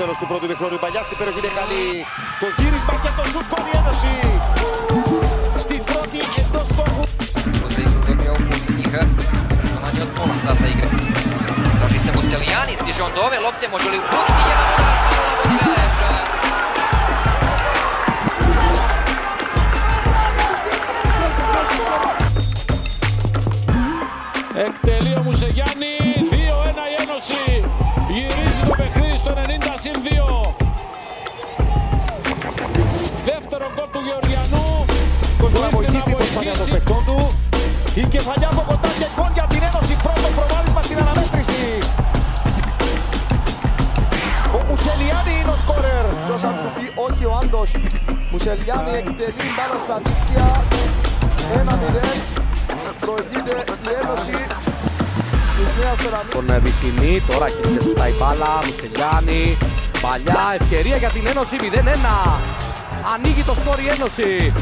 τέλος του πρώτου ημιχρόνου. Η παλιά στην περιοχή είναι καλή. Το γύρισμα και το σουτ, γκολ η Ένωση. Στην πρώτη εντός στόχου. Dobio u posljednjih nešto manje od pola sata igre. Loži se Museljani, stiže on do ove lopte, može li uputiti 1-0 Voli Veleža. Εκτελεί ο Μουσεγιάννη, 2-1 η Ένωση. Γυρίζει το παιχνίδι στο 90-2. Δεύτερο γκολ του Γεωργιανού. Να βοηθήσει την προσπάθεια των παιχτών του. Η κεφαλιά από κοντά και γκολ για την Ένωση. Πρώτο προβάδισμα στην αναμέτρηση. Ο Μουσελιάννη είναι ο σκόρερ. Δώσαν του πει όχι ο Άντος. Μουσελιάννη εκτελεί μπάλα στα δίκτυα. 1-0. Προηγείται η Ένωση της Νέας Σεραμίκας. Τον Βυσινή, τώρα κινείται σωστά η μπάλα. Μουσελιάννη, παλιά ευκαιρία για την Ένωση. 0-1. Ανοίγει το σκόρ η Ένωση.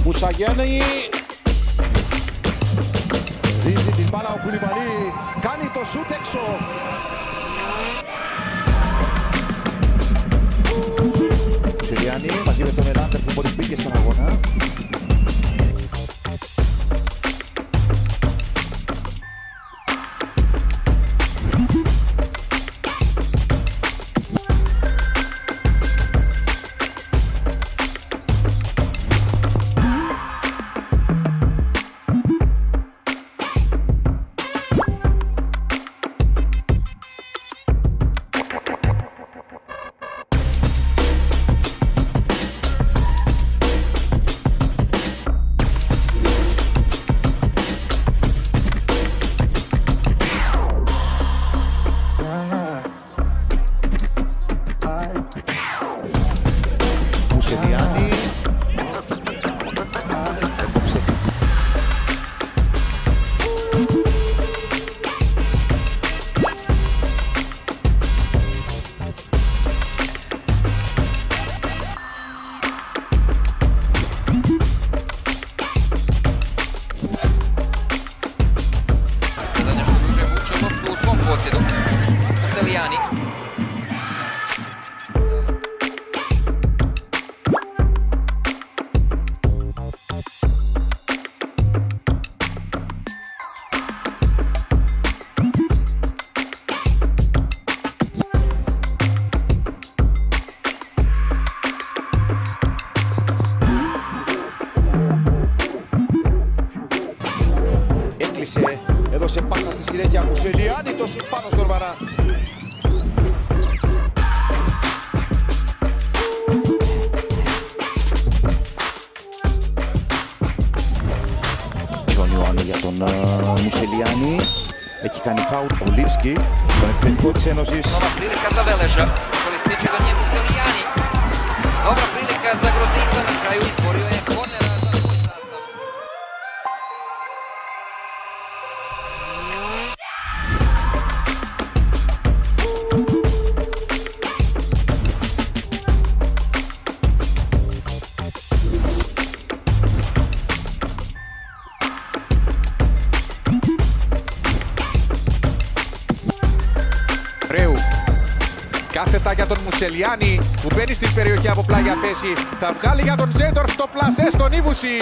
Μουσαγιάννη. Ρίζει την μπάλα ο Κουλιμπαλί. Κάνει το σούτ έξω. Μουσελιάννη μαζί με τον Ελάντερ που μόλις μπήκε στον αγώνα. Μουσελιάννη. Έκοψε. Sada nešto duže vuče loptu u svom posjedu. Museljani. Έδωσε πάσα στη συνέχεια Μουσελιάννη, το σουτ πάνω στον Βαρά. Τζον Ιωάννη για τον Μουσελιάννη. Έχει κάνει φάουλ ο Λίβσκι, τον επιθετικό της Ένωσης. Nova prilika za Veleža. Želi stići do nje Museljani. Dobra prilika za Groznica, na kraju izborio je kornera za svoj sastav. Κάθετα για τον Μουσελιάννη που μπαίνει στην περιοχή από πλάγια θέση. Θα βγάλει για τον Ζέντορφ στο πλασέ στον Ήβουση.